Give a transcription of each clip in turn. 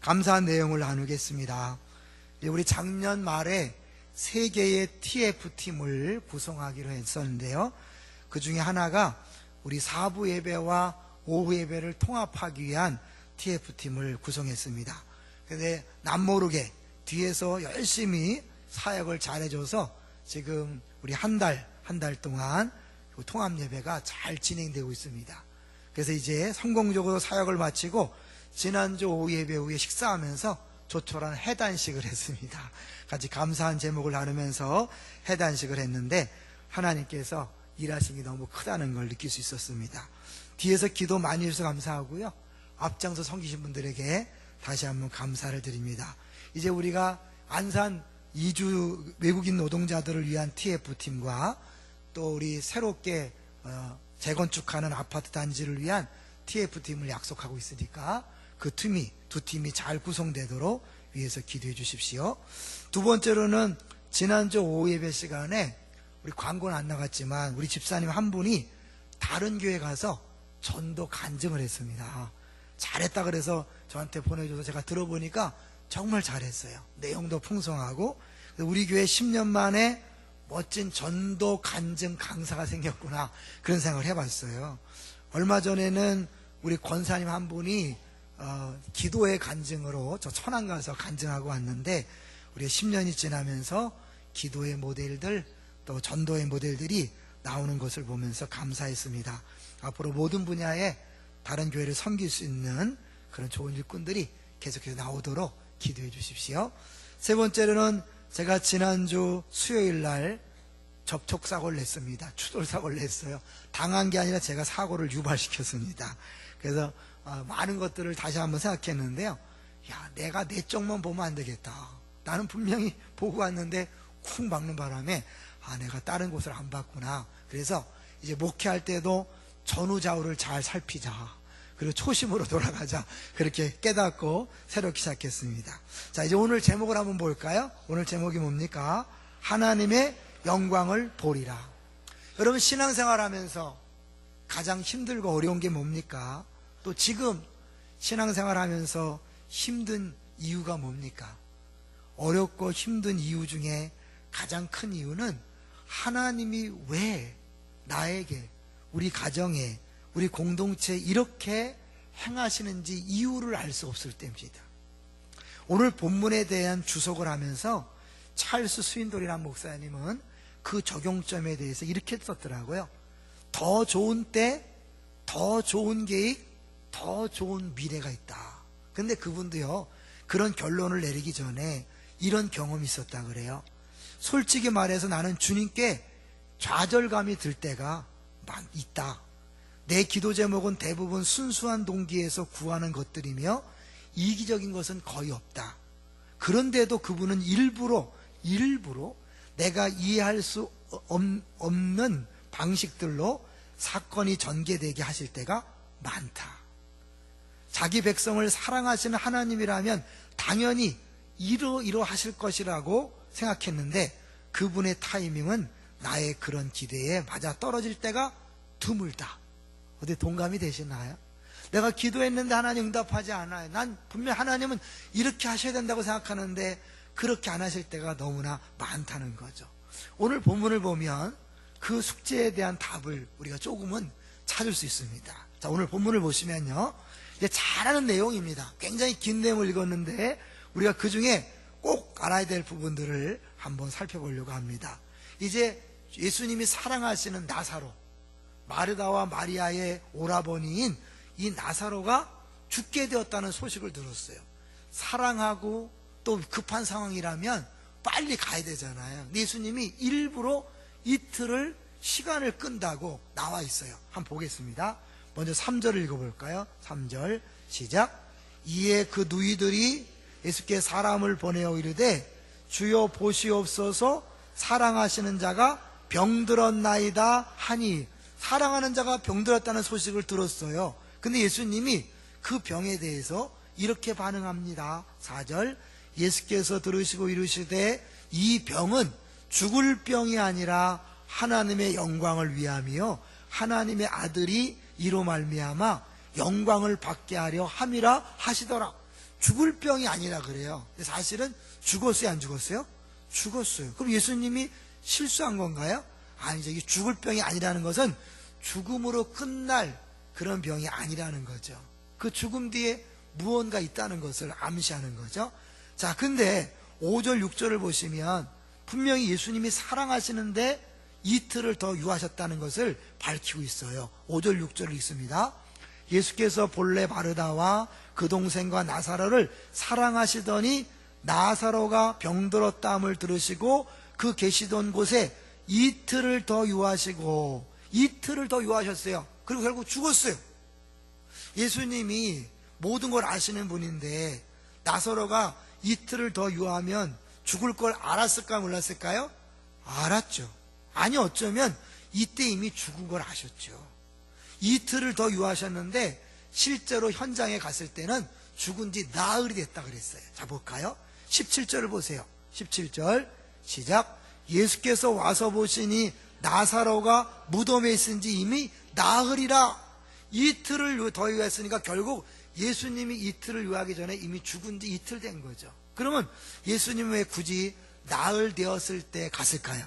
감사한 내용을 나누겠습니다. 우리 작년 말에 3개의 TF팀을 구성하기로 했었는데요. 그 중에 하나가 우리 4부 예배와 오후 예배를 통합하기 위한 TF팀을 구성했습니다. 근데 남모르게 뒤에서 열심히 사역을 잘해줘서 지금 우리 한 달 동안 통합 예배가 잘 진행되고 있습니다. 그래서 이제 성공적으로 사역을 마치고 지난주 오후 예배 후에 식사하면서 조촐한 해단식을 했습니다. 같이 감사한 제목을 나누면서 해단식을 했는데 하나님께서 일하신 게 너무 크다는 걸 느낄 수 있었습니다. 뒤에서 기도 많이 해주셔서 감사하고요. 앞장서 섬기신 분들에게 다시 한번 감사를 드립니다. 이제 우리가 안산 이주 외국인 노동자들을 위한 TF팀과 또 우리 새롭게 재건축하는 아파트 단지를 위한 TF팀을 약속하고 있으니까 그 두 팀이 잘 구성되도록 위해서 기도해 주십시오. 두 번째로는 지난주 오후 예배 시간에 우리 광고는 안 나갔지만 우리 집사님 한 분이 다른 교회 가서 전도 간증을 했습니다. 잘했다 그래서 저한테 보내줘서 제가 들어보니까 정말 잘했어요. 내용도 풍성하고 우리 교회 10년 만에 멋진 전도 간증 강사가 생겼구나 그런 생각을 해봤어요. 얼마 전에는 우리 권사님 한 분이 기도의 간증으로 저 천안 가서 간증하고 왔는데 우리가 10년이 지나면서 기도의 모델들 또 전도의 모델들이 나오는 것을 보면서 감사했습니다. 앞으로 모든 분야에 다른 교회를 섬길 수 있는 그런 좋은 일꾼들이 계속해서 나오도록 기도해 주십시오. 세 번째로는 제가 지난주 수요일 날 접촉사고를 냈습니다. 추돌사고를 냈어요. 당한 게 아니라 제가 사고를 유발시켰습니다. 그래서 많은 것들을 다시 한번 생각했는데요. 야, 내가 내 쪽만 보면 안 되겠다. 나는 분명히 보고 왔는데 쿵 막는 바람에 내가 다른 곳을 안 봤구나. 그래서 이제 목회할 때도 전후좌우를 잘 살피자. 그리고 초심으로 돌아가자. 그렇게 깨닫고 새롭게 시작했습니다. 자, 이제 오늘 제목을 한번 볼까요? 오늘 제목이 뭡니까? 하나님의 영광을 보리라. 여러분 신앙생활 하면서 가장 힘들고 어려운 게 뭡니까? 또 지금 신앙생활 하면서 힘든 이유가 뭡니까? 어렵고 힘든 이유 중에 가장 큰 이유는 하나님이 왜 나에게, 우리 가정에, 우리 공동체에 이렇게 행하시는지 이유를 알 수 없을 때입니다. 오늘 본문에 대한 주석을 하면서 찰스 스윈돌이라는 목사님은 그 적용점에 대해서 이렇게 썼더라고요. 더 좋은 때, 더 좋은 계획, 더 좋은 미래가 있다. 근데 그분도요, 그런 결론을 내리기 전에 이런 경험이 있었다 그래요. 솔직히 말해서 나는 주님께 좌절감이 들 때가 있다. 내 기도 제목은 대부분 순수한 동기에서 구하는 것들이며 이기적인 것은 거의 없다. 그런데도 그분은 일부러 내가 이해할 수 없는 방식들로 사건이 전개되게 하실 때가 많다. 자기 백성을 사랑하시는 하나님이라면 당연히 이러하실 것이라고 생각했는데 그분의 타이밍은 나의 그런 기대에 맞아 떨어질 때가 드물다. 어디 동감이 되시나요? 내가 기도했는데 하나님 응답하지 않아요. 난 분명 하나님은 이렇게 하셔야 된다고 생각하는데 그렇게 안 하실 때가 너무나 많다는 거죠. 오늘 본문을 보면 그 숙제에 대한 답을 우리가 조금은 찾을 수 있습니다. 자, 오늘 본문을 보시면요, 이제 잘 아는 내용입니다. 굉장히 긴 내용을 읽었는데 우리가 그 중에 꼭 알아야 될 부분들을 한번 살펴보려고 합니다. 이제 예수님이 사랑하시는 나사로, 마르다와 마리아의 오라버니인 이 나사로가 죽게 되었다는 소식을 들었어요. 사랑하고 또 급한 상황이라면 빨리 가야 되잖아요. 예수님이 일부러 이틀을 시간을 끈다고 나와 있어요. 한번 보겠습니다. 먼저 3절을 읽어볼까요? 3절 시작. 이에 그 누이들이 예수께 사람을 보내어 이르되 주여 보시옵소서, 사랑하시는 자가 병들었나이다 하니. 사랑하는 자가 병들었다는 소식을 들었어요. 근데 예수님이 그 병에 대해서 이렇게 반응합니다. 4절 예수께서 들으시고 이르시되 이 병은 죽을 병이 아니라 하나님의 영광을 위함이요 하나님의 아들이 이로 말미암아 영광을 받게 하려 함이라 하시더라. 죽을 병이 아니라 그래요. 근데 사실은 죽었어요, 안 죽었어요? 죽었어요. 그럼 예수님이 실수한 건가요? 아니죠. 이게 죽을 병이 아니라는 것은 죽음으로 끝날 그런 병이 아니라는 거죠. 그 죽음 뒤에 무언가 있다는 것을 암시하는 거죠. 자, 근데 5절, 6절을 보시면 분명히 예수님이 사랑하시는데 이틀을 더 유하셨다는 것을 밝히고 있어요. 5절, 6절을 읽습니다. 예수께서 본래 마르다와 그 동생과 나사로를 사랑하시더니 나사로가 병들었다함을 들으시고 그 계시던 곳에 이틀을 더 유하시고, 이틀을 더 유하셨어요. 그리고 결국 죽었어요. 예수님이 모든 걸 아시는 분인데 나사로가 이틀을 더 유하면 죽을 걸 알았을까 몰랐을까요? 알았죠. 아니, 어쩌면 이때 이미 죽은 걸 아셨죠. 이틀을 더 유하셨는데 실제로 현장에 갔을 때는 죽은 지 나흘이 됐다 그랬어요. 자, 볼까요? 17절을 보세요. 17절 시작. 예수께서 와서 보시니 나사로가 무덤에 있은 지 이미 나흘이라. 이틀을 더 유했으니까 결국 예수님이 이틀을 유하기 전에 이미 죽은 지 이틀 된 거죠. 그러면 예수님은 왜 굳이 나흘 되었을 때 갔을까요?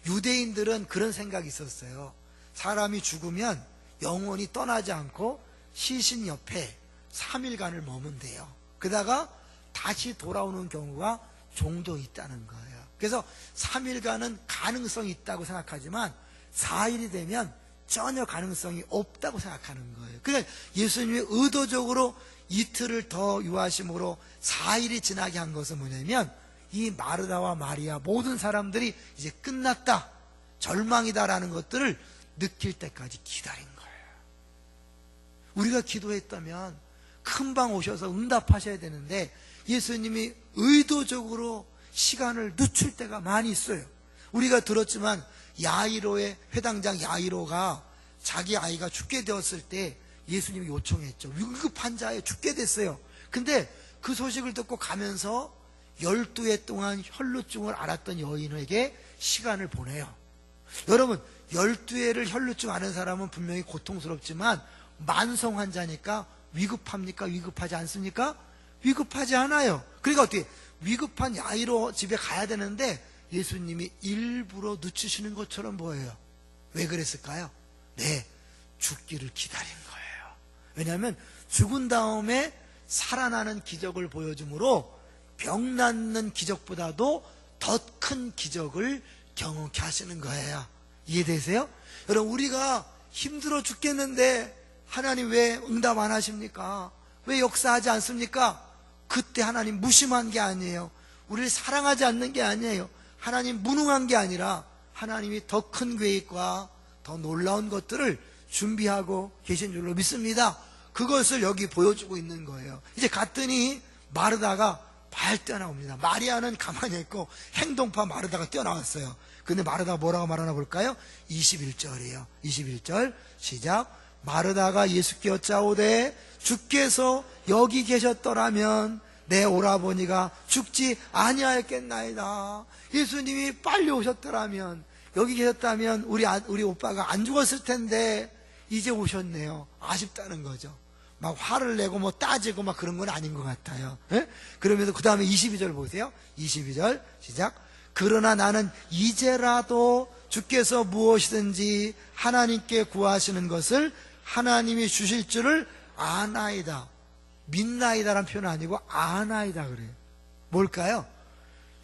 유대인들은 그런 생각이 있었어요. 사람이 죽으면 영원히 떠나지 않고 시신 옆에 3일간을 머문대요. 그러다가 다시 돌아오는 경우가 종종 있다는 거예요. 그래서 3일간은 가능성이 있다고 생각하지만 4일이 되면 전혀 가능성이 없다고 생각하는 거예요. 그러니까 예수님이 의도적으로 이틀을 더 유하심으로 4일이 지나게 한 것은 뭐냐면 이 마르다와 마리아 모든 사람들이 이제 끝났다, 절망이다라는 것들을 느낄 때까지 기다린 거예요. 우리가 기도했다면 금방 오셔서 응답하셔야 되는데 예수님이 의도적으로 시간을 늦출 때가 많이 있어요. 우리가 들었지만 야이로의 회당장 야이로가 자기 아이가 죽게 되었을 때 예수님이 요청했죠. 위급한 자에 죽게 됐어요. 근데 그 소식을 듣고 가면서 12해 동안 혈루증을 앓았던 여인에게 시간을 보내요. 여러분, 12해를 혈루증 앓은 사람은 분명히 고통스럽지만 만성 환자니까 위급합니까? 위급하지 않습니까? 위급하지 않아요. 그러니까 어떻게 위급한 야이로 집에 가야 되는데 예수님이 일부러 늦추시는 것처럼 보여요. 왜 그랬을까요? 네, 죽기를 기다린 거예요. 왜냐하면 죽은 다음에 살아나는 기적을 보여주므로 병 낫는 기적보다도 더 큰 기적을 경험케 하시는 거예요. 이해되세요? 여러분, 우리가 힘들어 죽겠는데 하나님 왜 응답 안 하십니까? 왜 역사하지 않습니까? 그때 하나님 무심한 게 아니에요. 우리를 사랑하지 않는 게 아니에요. 하나님 무능한 게 아니라 하나님이 더 큰 계획과 더 놀라운 것들을 준비하고 계신 줄로 믿습니다. 그것을 여기 보여주고 있는 거예요. 이제 갔더니 마르다가 발 뛰어나옵니다. 마리아는 가만히 있고 행동파 마르다가 뛰어나왔어요. 근데 마르다가 뭐라고 말하나 볼까요? 21절이에요. 21절 시작. 마르다가 예수께 여짜오되 주께서 여기 계셨더라면 내 오라버니가 죽지 아니하였겠나이다. 예수님이 빨리 오셨더라면, 여기 계셨다면 우리 오빠가 안 죽었을 텐데 이제 오셨네요. 아쉽다는 거죠. 막 화를 내고 뭐 따지고 막 그런 건 아닌 것 같아요. 예? 그러면서 그 다음에 22절 보세요. 22절 시작. 그러나 나는 이제라도 주께서 무엇이든지 하나님께 구하시는 것을 하나님이 주실 줄을 아나이다. 믿나이다라는 표현은 아니고 아나이다 그래요. 뭘까요?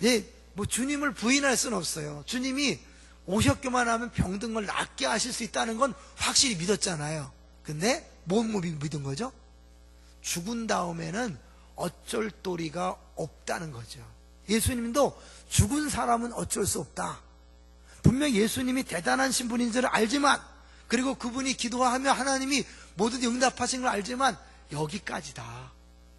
예, 뭐 주님을 부인할 수는 없어요. 주님이 오셨기만 하면 병든 걸 낫게 하실 수 있다는 건 확실히 믿었잖아요. 근데 뭘 믿은 거죠? 죽은 다음에는 어쩔 도리가 없다는 거죠. 예수님도 죽은 사람은 어쩔 수 없다. 분명 예수님이 대단하신 분인 줄 알지만, 그리고 그분이 기도하며 하나님이 뭐든지 응답하신 걸 알지만 여기까지다.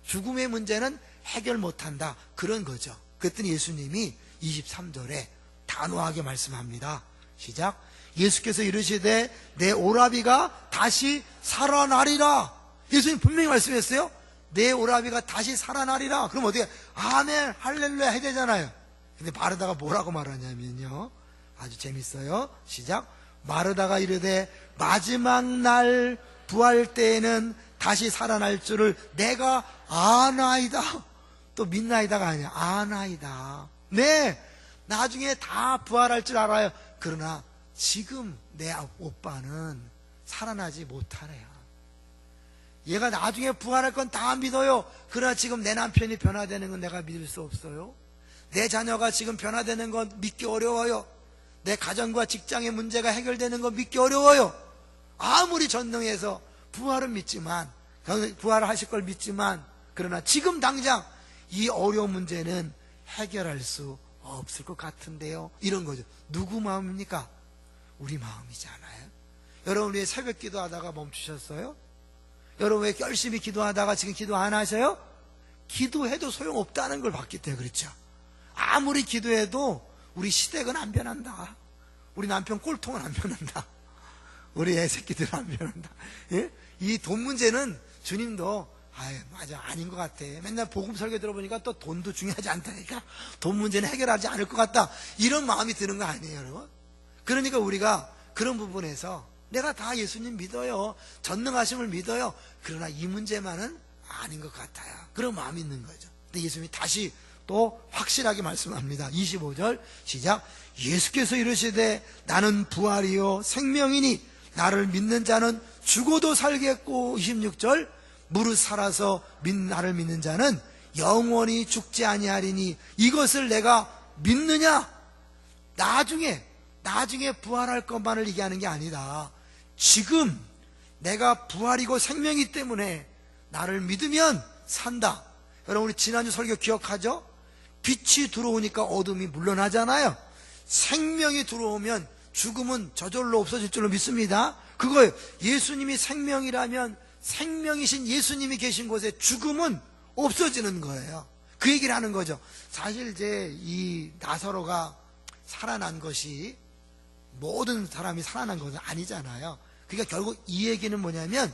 죽음의 문제는 해결 못한다. 그런 거죠. 그랬더니 예수님이 23절에 단호하게 말씀합니다. 시작. 예수께서 이르시되 내 오라비가 다시 살아나리라. 예수님 분명히 말씀했어요. 내 오라비가 다시 살아나리라. 그럼 어떻게 아멘 할렐루야 해야 되잖아요. 근데 마르다가 뭐라고 말하냐면요, 아주 재밌어요. 시작. 마르다가 이르되 마지막 날 부활 때에는 다시 살아날 줄을 내가 아나이다. 또 믿나이다가 아니야. 아나이다. 네, 나중에 다 부활할 줄 알아요. 그러나 지금 내 오빠는 살아나지 못하네요. 얘가 나중에 부활할 건 다 믿어요. 그러나 지금 내 남편이 변화되는 건 내가 믿을 수 없어요. 내 자녀가 지금 변화되는 건 믿기 어려워요. 내 가정과 직장의 문제가 해결되는 건 믿기 어려워요. 아무리 전능해서 부활은 믿지만, 부활을 하실 걸 믿지만, 그러나 지금 당장 이 어려운 문제는 해결할 수 없을 것 같은데요. 이런 거죠. 누구 마음입니까? 우리 마음이지 않아요? 여러분 왜 새벽 기도하다가 멈추셨어요? 여러분 왜 열심히 기도하다가 지금 기도 안 하셔요? 기도해도 소용없다는 걸 봤기 때문에 그렇죠. 아무리 기도해도 우리 시댁은 안 변한다. 우리 남편 꼴통은 안 변한다. 우리 애 새끼들은 안 변한다. 예? 이 돈 문제는 주님도 맞아, 아닌 것 같아. 맨날 복음 설교 들어보니까 또 돈도 중요하지 않다니까. 돈 문제는 해결하지 않을 것 같다. 이런 마음이 드는 거 아니에요, 여러분? 그러니까 우리가 그런 부분에서 내가 다 예수님 믿어요. 전능하심을 믿어요. 그러나 이 문제만은 아닌 것 같아요. 그런 마음이 있는 거죠. 근데 예수님이 다시 또 확실하게 말씀합니다. 25절 시작. 예수께서 이르시되 나는 부활이요 생명이니 나를 믿는 자는 죽어도 살겠고, 26절 무릇 살아서 나를 믿는 자는 영원히 죽지 아니하리니 이것을 내가 믿느냐? 나중에 부활할 것만을 얘기하는 게 아니다. 지금 내가 부활이고 생명이기 때문에 나를 믿으면 산다. 여러분 우리 지난주 설교 기억하죠? 빛이 들어오니까 어둠이 물러나잖아요. 생명이 들어오면 죽음은 저절로 없어질 줄로 믿습니다. 그거예요. 예수님이 생명이라면 생명이신 예수님이 계신 곳에 죽음은 없어지는 거예요. 그 얘기를 하는 거죠. 사실 이제 이 나사로가 살아난 것이 모든 사람이 살아난 것은 아니잖아요. 그러니까 결국 이 얘기는 뭐냐면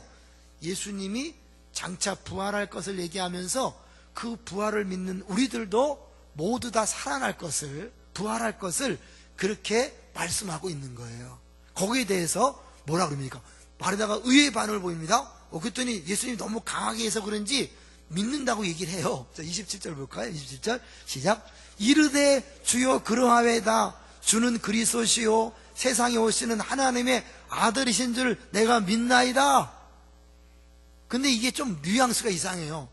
예수님이 장차 부활할 것을 얘기하면서 그 부활을 믿는 우리들도 모두 다 살아날 것을, 부활할 것을 그렇게 말씀하고 있는 거예요. 거기에 대해서 뭐라 그럽니까? 바르다가 의외의 반응을 보입니다. 그랬더니 예수님이 너무 강하게 해서 그런지 믿는다고 얘기를 해요. 자, 27절 볼까요? 27절 시작. 이르되 주여 그러하외다. 주는 그리스도시요 세상에 오시는 하나님의 아들이신 줄 내가 믿나이다. 근데 이게 좀 뉘앙스가 이상해요.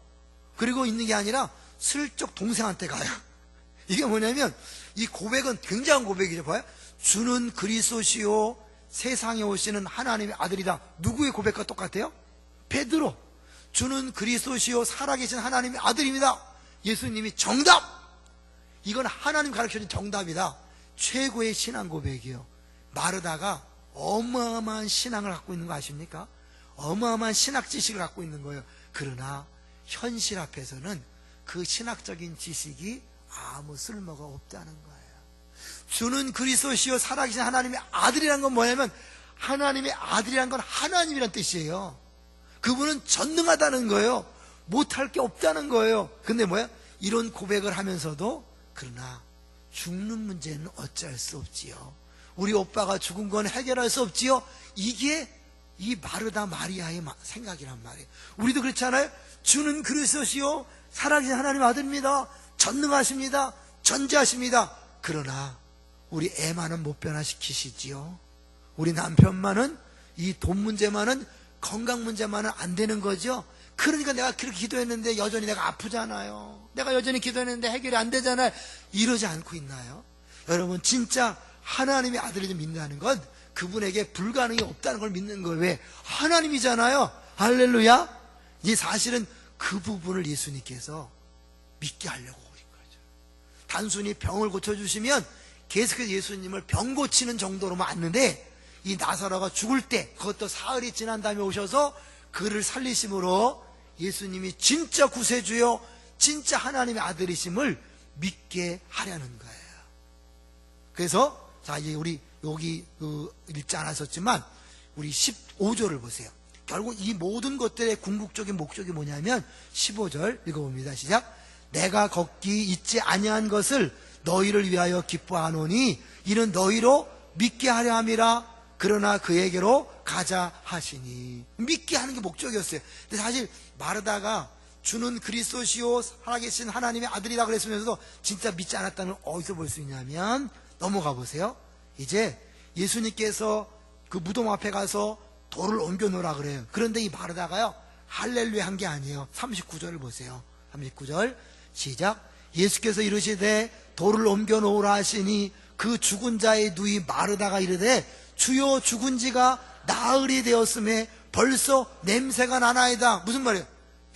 그리고 있는 게 아니라 슬쩍 동생한테 가요. 이게 뭐냐면 이 고백은 굉장한 고백이죠. 봐요. 주는 그리스도시요 세상에 오시는 하나님의 아들이다. 누구의 고백과 똑같아요? 베드로. 주는 그리스도시요 살아계신 하나님의 아들입니다. 예수님이 정답. 이건 하나님 가르쳐준 정답이다. 최고의 신앙 고백이요. 마르다가 어마어마한 신앙을 갖고 있는 거 아십니까? 어마어마한 신학 지식을 갖고 있는 거예요. 그러나 현실 앞에서는 그 신학적인 지식이 아무 쓸모가 없다는 거예요. 주는 그리스도시요 살아계신 하나님의 아들이란 건 뭐냐면 하나님의 아들이란 건 하나님이란 뜻이에요. 그분은 전능하다는 거예요. 못할 게 없다는 거예요. 근데 뭐야? 이런 고백을 하면서도 그러나 죽는 문제는 어찌할 수 없지요. 우리 오빠가 죽은 건 해결할 수 없지요. 이게 이 마르다 마리아의 생각이란 말이에요. 우리도 그렇잖아요. 주는 그리스도시요 살아계신 하나님 아들입니다. 전능하십니다. 전지하십니다. 그러나 우리 애만은 못 변화시키시지요. 우리 남편만은 이 돈 문제만은 건강 문제만은 안 되는 거죠. 그러니까 내가 그렇게 기도했는데 여전히 내가 아프잖아요. 내가 여전히 기도했는데 해결이 안 되잖아요. 이러지 않고 있나요? 여러분 진짜 하나님의 아들을 믿는다는 건 그분에게 불가능이 없다는 걸 믿는 거예요. 왜? 하나님이잖아요. 할렐루야. 이 사실은 그 부분을 예수님께서 믿게 하려고 오신 거죠. 단순히 병을 고쳐주시면 계속해서 예수님을 병 고치는 정도로만 왔는데 이 나사로가 죽을 때 그것도 사흘이 지난 다음에 오셔서 그를 살리심으로 예수님이 진짜 구세주요 진짜 하나님의 아들이심을 믿게 하려는 거예요. 그래서 자 이제 우리 여기 읽지 않았었지만 우리 15절을 보세요. 결국 이 모든 것들의 궁극적인 목적이 뭐냐면 15절 읽어봅니다. 시작. 내가 걷기 잊지 아니한 것을 너희를 위하여 기뻐하노니 이는 너희로 믿게 하려 함이라. 그러나 그에게로 가자 하시니. 믿게 하는 게 목적이었어요. 근데 사실 마르다가 주는 그리스도시요 살아계신 하나님의 아들이라 그랬으면서도 진짜 믿지 않았다는 걸 어디서 볼 수 있냐면, 넘어가 보세요. 이제 예수님께서 그 무덤 앞에 가서 돌을 옮겨 놓으라 그래요. 그런데 이 마르다가요, 할렐루야 한 게 아니에요. 39절을 보세요. 39절 시작. 예수께서 이르시되 돌을 옮겨 놓으라 하시니 그 죽은 자의 누이 마르다가 이르되 주여 죽은 지가 나흘이 되었음에 벌써 냄새가 나나이다. 무슨 말이에요?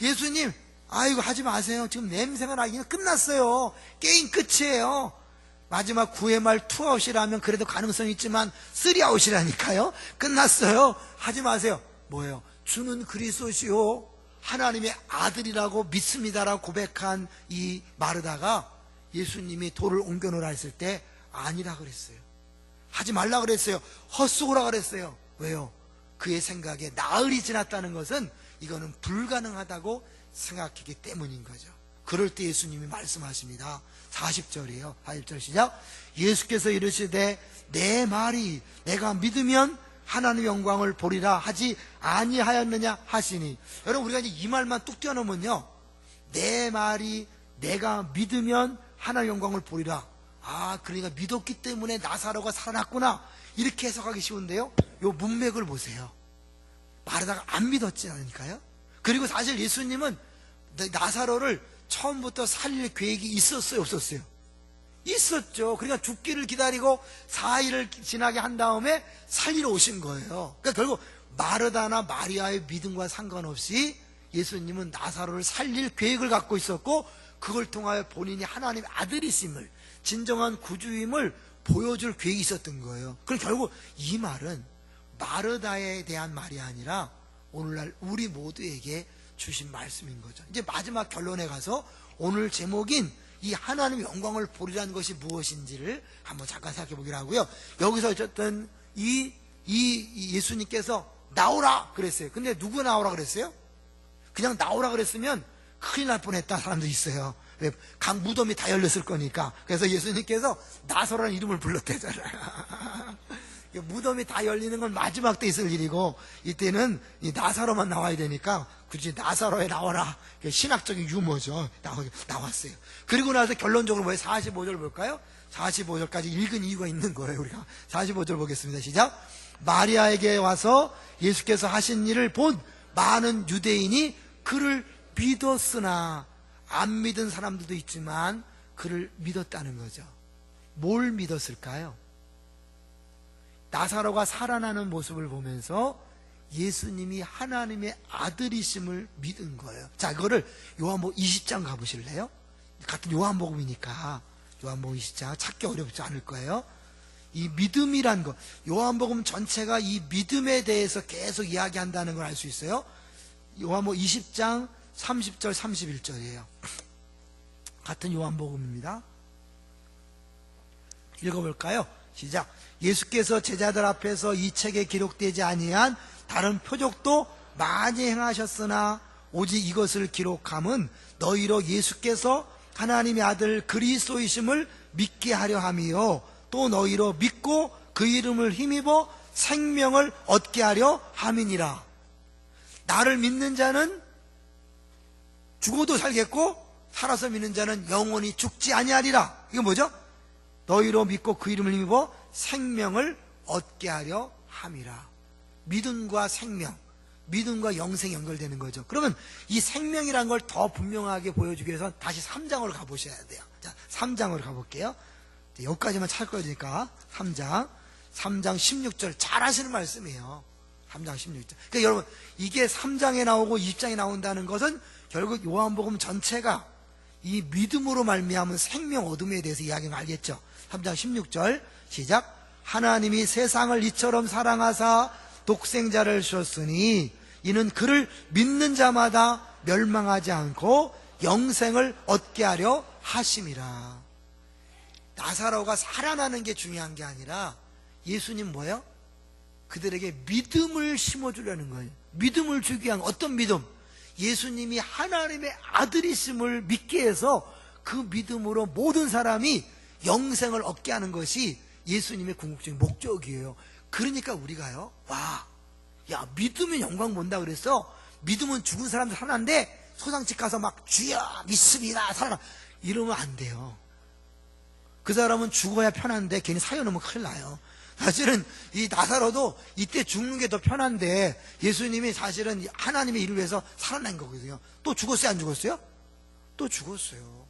예수님, 아이고 하지 마세요. 지금 냄새가 나긴 끝났어요. 게임 끝이에요. 마지막 9회 말 2아웃이라면 그래도 가능성이 있지만 3아웃이라니까요. 끝났어요. 하지 마세요. 뭐예요? 주는 그리스도시요 하나님의 아들이라고 믿습니다라고 고백한 이 마르다가 예수님이 돌을 옮겨놓으라 했을 때 아니라 그랬어요. 하지 말라 그랬어요. 헛수고라 그랬어요. 왜요? 그의 생각에 나흘이 지났다는 것은 이거는 불가능하다고 생각했기 때문인 거죠. 그럴 때 예수님이 말씀하십니다. 40절이에요. 40절 시작. 예수께서 이르시되 내 말이 내가 믿으면 하나님의 영광을 보리라 하지 아니하였느냐 하시니, 여러분 우리가 이제 이 말만 뚝 띄워놓으면요, 내 말이 내가 믿으면 하나님의 영광을 보리라, 아 그러니까 믿었기 때문에 나사로가 살아났구나, 이렇게 해석하기 쉬운데요, 요 문맥을 보세요. 마르다가 안 믿었지 않으니까요. 그리고 사실 예수님은 나사로를 처음부터 살릴 계획이 있었어요, 없었어요? 있었죠. 그러니까 죽기를 기다리고 4일을 지나게 한 다음에 살리러 오신 거예요. 그러니까 결국 마르다나 마리아의 믿음과 상관없이 예수님은 나사로를 살릴 계획을 갖고 있었고, 그걸 통하여 본인이 하나님의 아들이심을, 진정한 구주임을 보여줄 계획이 있었던 거예요. 그럼 결국 이 말은 마르다에 대한 말이 아니라 오늘날 우리 모두에게 주신 말씀인 거죠. 이제 마지막 결론에 가서 오늘 제목인 이 하나님의 영광을 보리라는 것이 무엇인지를 한번 잠깐 생각해 보기로 하고요. 여기서 어쨌든 이 예수님께서 나오라 그랬어요. 근데 누구 나오라 그랬어요? 그냥 나오라 그랬으면 큰일 날 뻔했다 사람도 있어요. 왜? 강 무덤이 다 열렸을 거니까. 그래서 예수님께서 나사로라는 이름을 불렀대잖아요. 무덤이 다 열리는 건 마지막 때 있을 일이고, 이때는 이 나사로만 나와야 되니까 굳이 나사로에 나와라, 신학적인 유머죠. 나왔어요. 그리고 나서 결론적으로 뭐예요? 45절 볼까요? 45절까지 읽은 이유가 있는 거예요. 우리가 45절 보겠습니다. 시작. 마리아에게 와서 예수께서 하신 일을 본 많은 유대인이 그를 믿었으나, 안 믿은 사람들도 있지만 그를 믿었다는 거죠. 뭘 믿었을까요? 나사로가 살아나는 모습을 보면서 예수님이 하나님의 아들이심을 믿은 거예요. 자, 이거를 요한복음 20장 가보실래요? 같은 요한복음이니까 요한복음 20장 찾기 어렵지 않을 거예요. 이 믿음이란 것, 요한복음 전체가 이 믿음에 대해서 계속 이야기한다는 걸 알 수 있어요. 요한복음 20장 30절 31절이에요 같은 요한복음입니다. 읽어볼까요? 시작. 예수께서 제자들 앞에서 이 책에 기록되지 아니한 다른 표적도 많이 행하셨으나 오직 이것을 기록함은 너희로 예수께서 하나님의 아들 그리스도이심을 믿게 하려 함이요, 또 너희로 믿고 그 이름을 힘입어 생명을 얻게 하려 함이니라. 나를 믿는 자는 죽어도 살겠고 살아서 믿는 자는 영원히 죽지 아니하리라. 이거 뭐죠? 너희로 믿고 그 이름을 힘입어 생명을 얻게 하려 함이라. 믿음과 생명, 믿음과 영생이 연결되는 거죠. 그러면 이 생명이라는 걸 더 분명하게 보여주기 위해서 다시 3장으로 가보셔야 돼요. 자, 3장으로 가볼게요. 여기까지만 찾을 거니까 3장 16절 잘 하시는 말씀이에요. 3장 16절. 그러니까 여러분, 이게 3장에 나오고 20장에 나온다는 것은 결국 요한복음 전체가 이 믿음으로 말미암은 생명 얻음에 대해서 이야기하는 거 알겠죠? 3장 16절 시작. 하나님이 세상을 이처럼 사랑하사 독생자를 주셨으니 이는 그를 믿는 자마다 멸망하지 않고 영생을 얻게 하려 하심이라. 나사로가 살아나는 게 중요한 게 아니라 예수님 뭐예요? 그들에게 믿음을 심어주려는 거예요. 믿음을 주기 위한 어떤 믿음? 예수님이 하나님의 아들이심을 믿게 해서 그 믿음으로 모든 사람이 영생을 얻게 하는 것이 예수님의 궁극적인 목적이에요. 그러니까 우리가요, 와, 야, 믿으면 영광 본다 그랬어. 믿으면 죽은 사람들 살아난데 소상집 가서 막 주여 믿습니다 살아라 이러면 안 돼요. 그 사람은 죽어야 편한데 괜히 사여놓으면 큰일 나요. 사실은 이 나사로도 이때 죽는 게 더 편한데 예수님이 사실은 하나님의 일을 위해서 살아난 거거든요. 또 죽었어요 안 죽었어요? 또 죽었어요.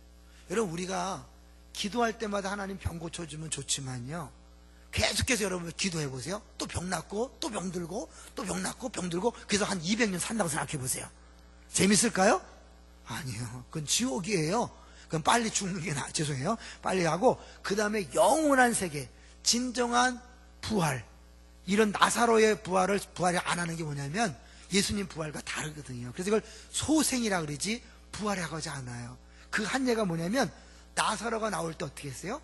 여러분 우리가 기도할 때마다 하나님 병 고쳐주면 좋지만요, 계속해서 여러분 기도해 보세요. 또 병 낫고 또 병 들고 또 병 낫고 병 들고 그래서 한 200년 산다고 생각해 보세요. 재밌을까요? 아니요. 그건 지옥이에요. 그럼 빨리 죽는 게 죄송해요. 빨리 하고 그 다음에 영원한 세계, 진정한 부활, 이런 나사로의 부활을 안 하는 게 뭐냐면 예수님 부활과 다르거든요. 그래서 이걸 소생이라 그러지 부활이라고 하지 않아요. 그 한 예가 뭐냐면 나사로가 나올 때 어떻게 했어요?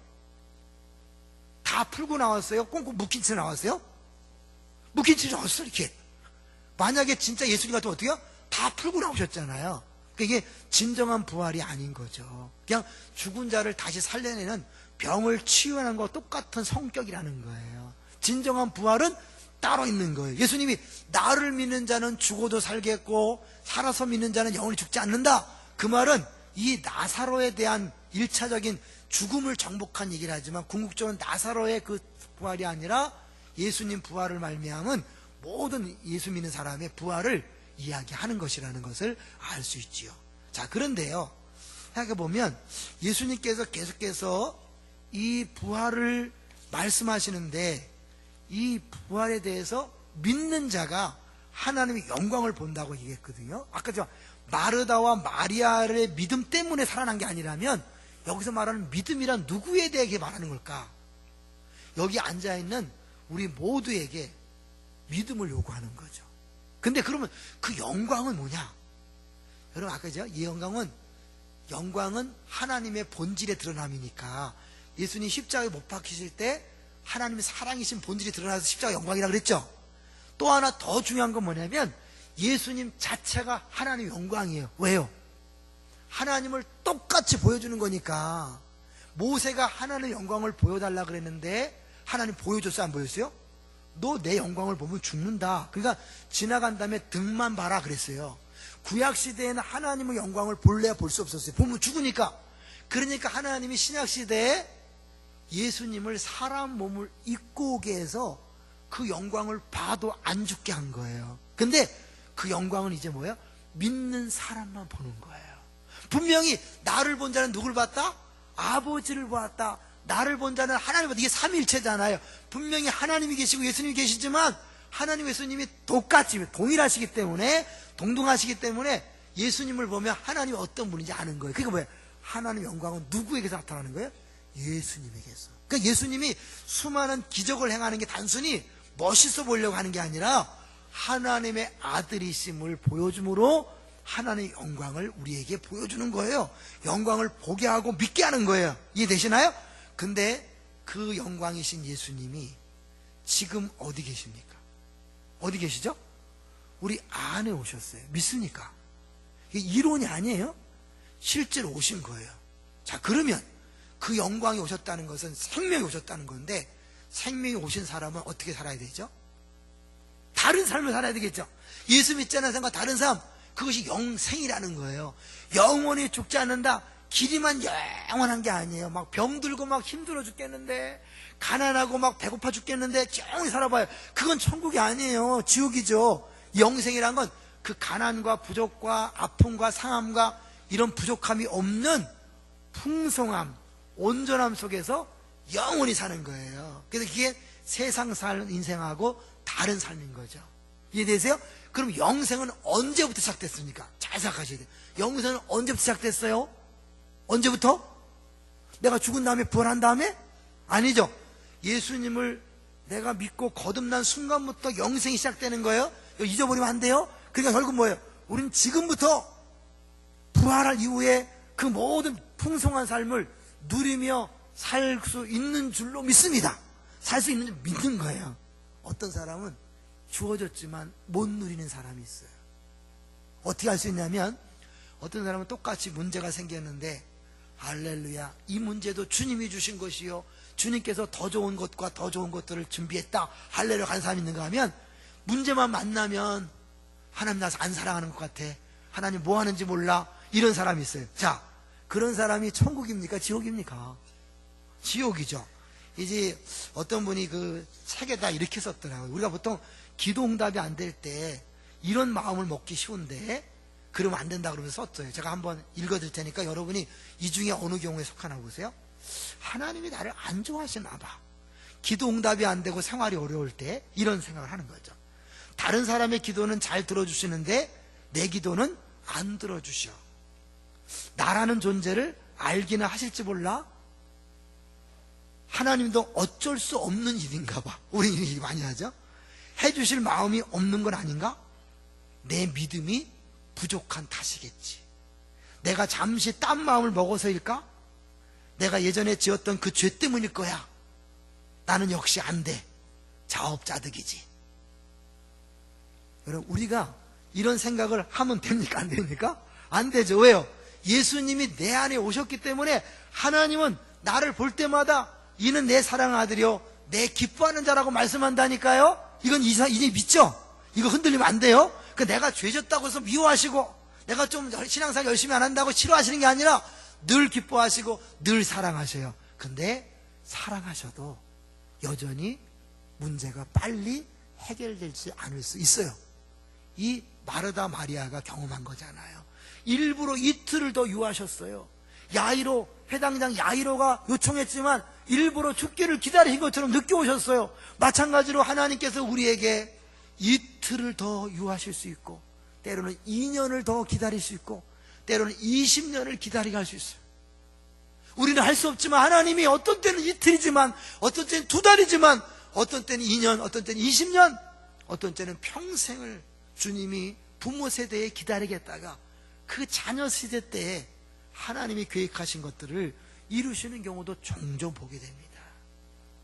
다 풀고 나왔어요? 꽁꽁 묶인 채 나왔어요? 묶인 채 나왔어요 이렇게. 만약에 진짜 예수님 같으면 어떻게 해요? 다 풀고 나오셨잖아요. 이게 진정한 부활이 아닌 거죠. 그냥 죽은 자를 다시 살려내는 병을 치유하는 것과 똑같은 성격이라는 거예요. 진정한 부활은 따로 있는 거예요. 예수님이 나를 믿는 자는 죽어도 살겠고 살아서 믿는 자는 영원히 죽지 않는다. 그 말은 이 나사로에 대한 1차적인 죽음을 정복한 얘기를 하지만 궁극적으로 나사로의 그 부활이 아니라 예수님 부활을 말미암은 모든 예수 믿는 사람의 부활을 이야기하는 것이라는 것을 알 수 있지요. 자, 그런데요, 생각해보면 예수님께서 계속해서 이 부활을 말씀하시는데 이 부활에 대해서 믿는 자가 하나님의 영광을 본다고 얘기했거든요. 아까 저 마르다와 마리아의 믿음 때문에 살아난 게 아니라면 여기서 말하는 믿음이란 누구에 대해 말하는 걸까? 여기 앉아있는 우리 모두에게 믿음을 요구하는 거죠. 근데 그러면 그 영광은 뭐냐? 여러분 아까 이 영광은 하나님의 본질의 드러남이니까 예수님 십자가에 못 박히실 때 하나님의 사랑이신 본질이 드러나서 십자가 영광이라고 그랬죠. 또 하나 더 중요한 건 뭐냐면 예수님 자체가 하나님의 영광이에요. 왜요? 하나님을 똑같이 보여주는 거니까. 모세가 하나님의 영광을 보여달라 그랬는데 하나님 보여줬어요 안 보여줬어요? 너 내 영광을 보면 죽는다. 그러니까 지나간 다음에 등만 봐라 그랬어요. 구약시대에는 하나님의 영광을 볼래야 볼 수 없었어요. 보면 죽으니까. 그러니까 하나님이 신약시대에 예수님을 사람 몸을 입고 오게 해서 그 영광을 봐도 안 죽게 한 거예요. 근데 그 영광은 이제 뭐예요? 믿는 사람만 보는 거예요. 분명히 나를 본 자는 누굴 봤다? 아버지를 보았다. 나를 본 자는 하나님을 봤다. 이게 삼위일체잖아요. 분명히 하나님이 계시고 예수님이 계시지만 하나님 예수님이 똑같이 동일하시기 때문에 동등하시기 때문에 예수님을 보면 하나님이 어떤 분인지 아는 거예요. 그게 뭐예요? 하나님의 영광은 누구에게서 나타나는 거예요? 예수님에게서. 그러니까 예수님이 수많은 기적을 행하는 게 단순히 멋있어 보이려고 하는 게 아니라 하나님의 아들이심을 보여줌으로 하나님의 영광을 우리에게 보여주는 거예요. 영광을 보게 하고 믿게 하는 거예요. 이해되시나요? 근데 그 영광이신 예수님이 지금 어디 계십니까? 어디 계시죠? 우리 안에 오셨어요. 믿습니까? 이게 이론이 아니에요. 실제로 오신 거예요. 자, 그러면 그 영광이 오셨다는 것은 생명이 오셨다는 건데 생명이 오신 사람은 어떻게 살아야 되죠? 다른 삶을 살아야 되겠죠. 예수 믿지 않는 사람과 다른 삶, 그것이 영생이라는 거예요. 영원히 죽지 않는다. 길이만 영원한 게 아니에요. 막 병들고 막 힘들어 죽겠는데, 가난하고 막 배고파 죽겠는데 영원히 살아봐요. 그건 천국이 아니에요. 지옥이죠. 영생이란 건 그 가난과 부족과 아픔과 상함과 이런 부족함이 없는 풍성함, 온전함 속에서 영원히 사는 거예요. 그래서 그게 세상 사는 인생하고 다른 삶인 거죠. 이해되세요? 그럼 영생은 언제부터 시작됐습니까? 잘 생각하셔야 돼요. 영생은 언제부터 시작됐어요? 언제부터? 내가 죽은 다음에 부활한 다음에? 아니죠. 예수님을 내가 믿고 거듭난 순간부터 영생이 시작되는 거예요. 이거 잊어버리면 안 돼요. 그러니까 결국 뭐예요? 우리는 지금부터 부활할 이후에 그 모든 풍성한 삶을 누리며 살 수 있는 줄로 믿습니다. 살 수 있는 줄 믿는 거예요. 어떤 사람은 주어졌지만 못 누리는 사람이 있어요. 어떻게 할 수 있냐면 어떤 사람은 똑같이 문제가 생겼는데 할렐루야, 이 문제도 주님이 주신 것이요, 주님께서 더 좋은 것과 더 좋은 것들을 준비했다, 할렐루야 간 사람이 있는가 하면 문제만 만나면 하나님 나서 안 사랑하는 것 같아, 하나님 뭐 하는지 몰라. 이런 사람이 있어요. 자, 그런 사람이 천국입니까? 지옥입니까? 지옥이죠. 이제 어떤 분이 그 책에다 이렇게 썼더라고요. 우리가 보통 기도 응답이 안 될 때 이런 마음을 먹기 쉬운데 그러면 안 된다 그러면서 썼어요. 제가 한번 읽어드릴 테니까 여러분이 이 중에 어느 경우에 속하나 보세요. 하나님이 나를 안 좋아하시나 봐. 기도 응답이 안 되고 생활이 어려울 때 이런 생각을 하는 거죠. 다른 사람의 기도는 잘 들어주시는데 내 기도는 안 들어주셔. 나라는 존재를 알기는 하실지 몰라. 하나님도 어쩔 수 없는 일인가 봐. 우리 이런 얘기 많이 하죠. 해주실 마음이 없는 건 아닌가? 내 믿음이 부족한 탓이겠지. 내가 잠시 딴 마음을 먹어서일까? 내가 예전에 지었던 그 죄 때문일 거야. 나는 역시 안 돼. 자업자득이지. 여러분, 우리가 이런 생각을 하면 됩니까? 안 됩니까? 안 되죠. 왜요? 예수님이 내 안에 오셨기 때문에 하나님은 나를 볼 때마다 이는 내 사랑하는 아들이요 내 기뻐하는 자라고 말씀한다니까요. 이건 이제 믿죠? 이거 흔들리면 안 돼요. 내가 죄졌다고 해서 미워하시고 내가 좀 신앙생활 열심히 안 한다고 싫어하시는 게 아니라 늘 기뻐하시고 늘 사랑하셔요. 근데 사랑하셔도 여전히 문제가 빨리 해결되지 않을 수 있어요. 이 마르다 마리아가 경험한 거잖아요. 일부러 이틀을 더 유하셨어요. 야이로, 회당장 야이로가 요청했지만 일부러 죽기를 기다리신 것처럼 늦게 오셨어요. 마찬가지로 하나님께서 우리에게 이틀을 더 유하실 수 있고 때로는 2년을 더 기다릴 수 있고 때로는 20년을 기다리게 할 수 있어요. 우리는 할 수 없지만 하나님이 어떤 때는 이틀이지만 어떤 때는 2달이지만 어떤 때는 2년, 어떤 때는 20년, 어떤 때는 평생을 주님이 부모 세대에 기다리겠다가 그 자녀 세대 때에 하나님이 계획하신 것들을 이루시는 경우도 종종 보게 됩니다.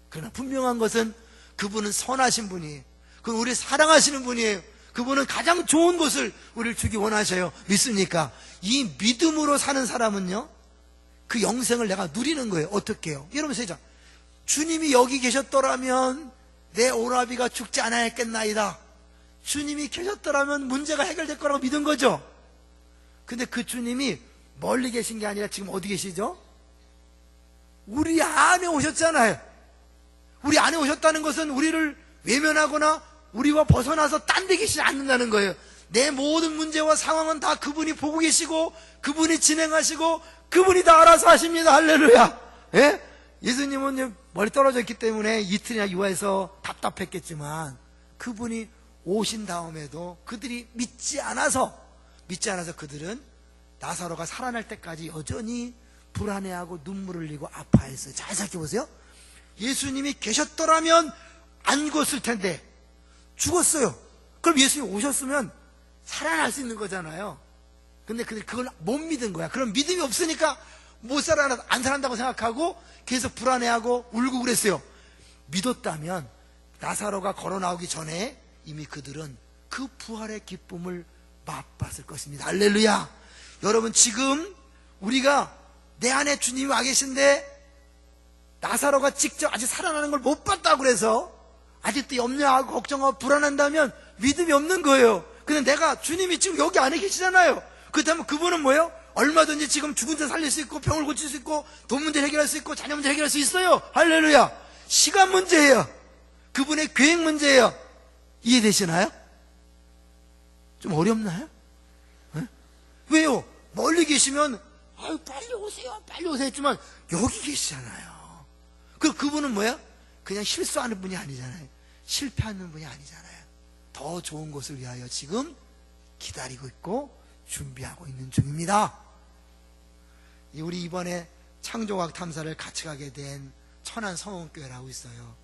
그러나 분명한 것은 그분은 선하신 분이에요. 그분 우리 사랑하시는 분이에요. 그분은 가장 좋은 것을 우리를 주기 원하셔요. 믿습니까? 이 믿음으로 사는 사람은요, 그 영생을 내가 누리는 거예요. 어떻게 해요? 여러분 세상 주님이 여기 계셨더라면 내 오라비가 죽지 않았겠나이다. 주님이 계셨더라면 문제가 해결될 거라고 믿은 거죠. 근데 그 주님이 멀리 계신 게 아니라 지금 어디 계시죠? 우리 안에 오셨잖아요. 우리 안에 오셨다는 것은 우리를 외면하거나 우리와 벗어나서 딴 데 계시지 않는다는 거예요. 내 모든 문제와 상황은 다 그분이 보고 계시고 그분이 진행하시고 그분이 다 알아서 하십니다. 할렐루야. 예? 예수님은 멀리 떨어져 있기 때문에 이틀이나 유하해서 답답했겠지만 그분이 오신 다음에도 그들이 믿지 않아서 그들은 나사로가 살아날 때까지 여전히 불안해하고 눈물을 흘리고 아파했어요. 잘 생각해 보세요. 예수님이 계셨더라면 안 죽었을 텐데 죽었어요. 그럼 예수님이 오셨으면 살아날 수 있는 거잖아요. 근데 그걸 못 믿은 거야. 그럼 믿음이 없으니까 안 살아난다고 생각하고 계속 불안해하고 울고 그랬어요. 믿었다면 나사로가 걸어 나오기 전에 이미 그들은 그 부활의 기쁨을 맛봤을 것입니다. 할렐루야. 여러분, 지금 우리가 내 안에 주님이 와 계신데 나사로가 직접 아직 살아나는 걸 못 봤다고 그래서 아직도 염려하고 걱정하고 불안한다면 믿음이 없는 거예요. 근데 주님이 지금 여기 안에 계시잖아요. 그렇다면 그분은 뭐예요? 얼마든지 지금 죽은 자 살릴 수 있고 병을 고칠 수 있고 돈 문제 해결할 수 있고 자녀 문제 해결할 수 있어요. 할렐루야. 시간 문제예요. 그분의 계획 문제예요. 이해되시나요? 좀 어렵나요? 네? 왜요? 멀리 계시면 아유 빨리 오세요 했지만 여기 계시잖아요. 그분은 뭐야? 그냥 실수하는 분이 아니잖아요. 실패하는 분이 아니잖아요. 더 좋은 것을 위하여 지금 기다리고 있고 준비하고 있는 중입니다. 우리 이번에 창조과학 탐사를 같이 가게 된 천안성원교회라고 있어요.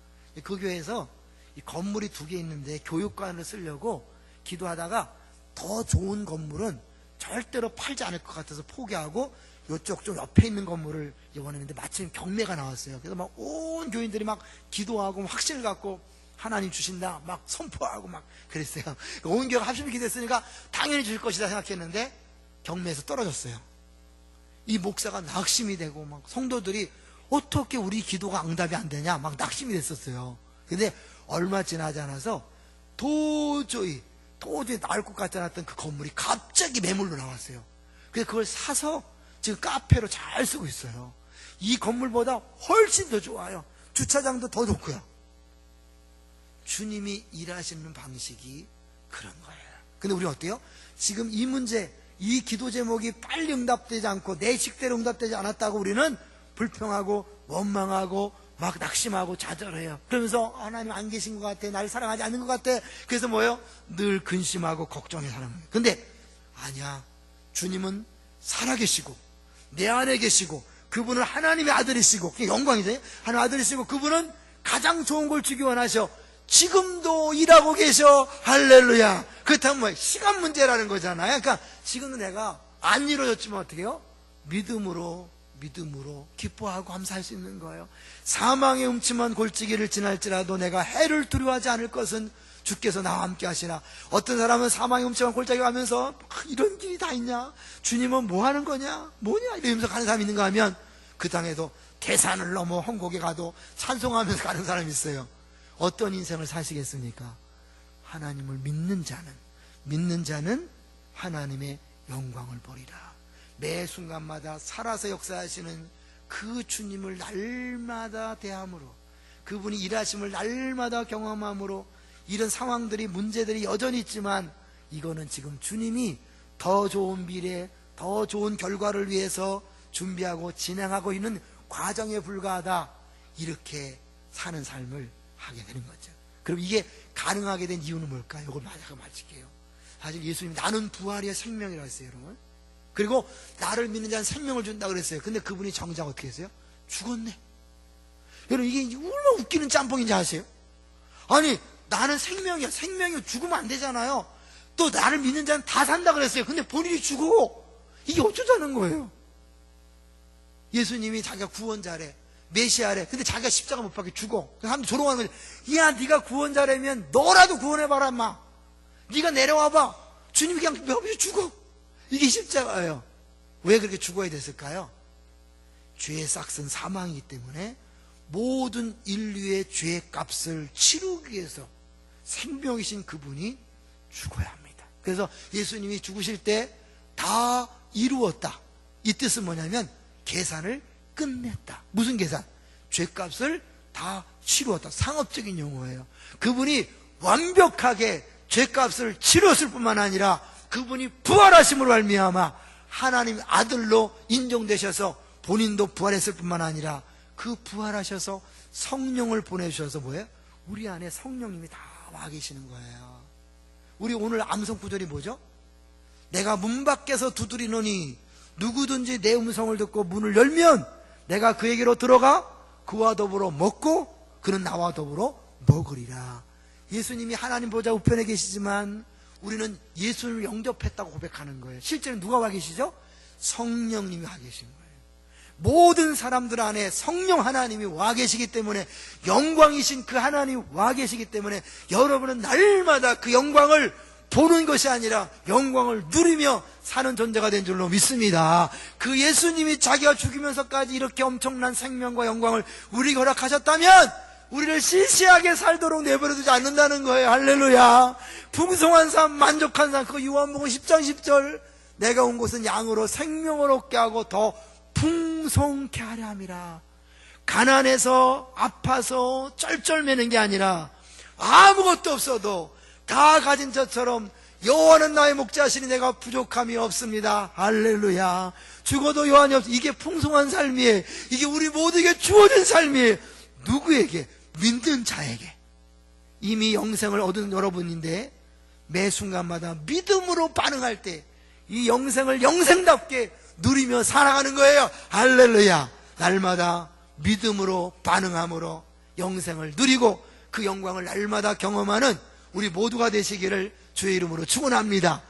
그 교회에서 이 건물이 2개 있는데 교육관을 쓰려고 기도하다가 더 좋은 건물은 절대로 팔지 않을 것 같아서 포기하고 이쪽 좀 옆에 있는 건물을 원했는데 마침 경매가 나왔어요. 그래서 막 온 교인들이 막 기도하고 확신을 갖고 하나님 주신다 막 선포하고 막 그랬어요. 온 교회가 합심이 기도했으니까 당연히 주실 것이다 생각했는데 경매에서 떨어졌어요. 이 목사가 낙심이 되고 막 성도들이 어떻게 우리 기도가 응답이 안 되냐 막 낙심이 됐었어요. 근데 얼마 지나지 않아서 도저히 도저히 나을 것 같지 않았던 그 건물이 갑자기 매물로 나왔어요. 그래서 그걸 사서 지금 카페로 잘 쓰고 있어요. 이 건물보다 훨씬 더 좋아요. 주차장도 더 좋고요. 주님이 일하시는 방식이 그런 거예요. 근데 우리 어때요? 지금 이 문제, 이 기도 제목이 빨리 응답되지 않고 내 식대로 응답되지 않았다고 우리는 불평하고 원망하고 막 낙심하고 좌절해요. 그러면서 하나님 안 계신 것 같아, 날 사랑하지 않는 것 같아. 그래서 뭐예요? 늘 근심하고 걱정해 사는 거예요. 근데 아니야, 주님은 살아계시고 내 안에 계시고 그분은 하나님의 아들이시고, 그게 영광이죠. 하나님의 아들이시고 그분은 가장 좋은 걸 주기 원하셔. 지금도 일하고 계셔. 할렐루야. 그렇다면 뭐 시간 문제라는 거잖아요. 그러니까 지금도 내가 안 이루어졌지만 어떻게 해요? 믿음으로 기뻐하고 감사할 수 있는 거예요. 사망의 음침한 골짜기를 지날지라도 내가 해를 두려워하지 않을 것은 주께서 나와 함께 하시나. 어떤 사람은 사망의 음침한 골짜기 가면서 이런 길이 다 있냐, 주님은 뭐 하는 거냐, 뭐냐 이러면서 가는 사람이 있는가 하면, 그 땅에도 대산을 넘어 홍곡에 가도 찬송하면서 가는 사람이 있어요. 어떤 인생을 사시겠습니까? 하나님을 믿는 자는 하나님의 영광을 보리라. 매 순간마다 살아서 역사하시는 그 주님을 날마다 대함으로, 그분이 일하심을 날마다 경험함으로, 이런 상황들이, 문제들이 여전히 있지만 이거는 지금 주님이 더 좋은 미래, 더 좋은 결과를 위해서 준비하고 진행하고 있는 과정에 불과하다, 이렇게 사는 삶을 하게 되는 거죠. 그럼 이게 가능하게 된 이유는 뭘까요? 이걸 마지막으로 마칠게요. 사실 예수님이 나는 부활이야 생명이라고 했어요, 여러분. 그리고 나를 믿는 자는 생명을 준다고 그랬어요. 근데 그분이 정작 어떻게 했어요? 죽었네. 여러분, 이게 얼마나 웃기는 짬뽕인지 아세요? 아니, 나는 생명이야. 생명이 죽으면 안 되잖아요. 또 나를 믿는 자는 다 산다 그랬어요. 근데 본인이 죽어. 이게 어쩌자는 거예요? 예수님이 자기가 구원자래, 메시아래. 근데 자기가 십자가 못 박혀 죽어. 사람들이 조롱하는 거지. 야, 네가 구원자라면 너라도 구원해봐라 인마. 네가 내려와봐. 주님이 그냥 몇 죽어. 이게 십자가예요. 왜 그렇게 죽어야 됐을까요? 죄의 싹은 사망이기 때문에 모든 인류의 죄의 값을 치르기 위해서 생명이신 그분이 죽어야 합니다. 그래서 예수님이 죽으실 때 다 이루었다, 이 뜻은 뭐냐면 계산을 끝냈다. 무슨 계산? 죄값을 다 치루었다. 상업적인 용어예요. 그분이 완벽하게 죄값을 치렀을 뿐만 아니라 그분이 부활하심으로 말미암아 하나님 아들로 인정되셔서 본인도 부활했을 뿐만 아니라 그 부활하셔서 성령을 보내주셔서 뭐예요? 우리 안에 성령님이 다 와 계시는 거예요. 우리 오늘 암송 구절이 뭐죠? 내가 문 밖에서 두드리노니 누구든지 내 음성을 듣고 문을 열면 내가 그에게로 들어가 그와 더불어 먹고 그는 나와 더불어 먹으리라. 예수님이 하나님 보좌 우편에 계시지만 우리는 예수님을 영접했다고 고백하는 거예요. 실제로 누가 와 계시죠? 성령님이 와 계신 거예요. 모든 사람들 안에 성령 하나님이 와 계시기 때문에, 영광이신 그 하나님이 와 계시기 때문에 여러분은 날마다 그 영광을 보는 것이 아니라 영광을 누리며 사는 존재가 된 줄로 믿습니다. 그 예수님이 자기가 죽으면서까지 이렇게 엄청난 생명과 영광을 우리에게 허락하셨다면 우리를 시시하게 살도록 내버려두지 않는다는 거예요. 할렐루야. 풍성한 삶, 만족한 삶. 그 요한복음 10장 10절, 내가 온 곳은 양으로 생명을 얻게 하고 더 풍성케 하려 함이라. 가난해서 아파서 쩔쩔매는 게 아니라 아무것도 없어도 다 가진 저처럼 여호와는 나의 목자시니 내가 부족함이 없습니다. 할렐루야. 죽어도 여한이 없어. 이게 풍성한 삶이에요. 이게 우리 모두에게 주어진 삶이에요. 누구에게? 믿는 자에게. 이미 영생을 얻은 여러분인데 매 순간마다 믿음으로 반응할 때 이 영생을 영생답게 누리며 살아가는 거예요. 할렐루야. 날마다 믿음으로 반응함으로 영생을 누리고 그 영광을 날마다 경험하는 우리 모두가 되시기를 주의 이름으로 축원합니다.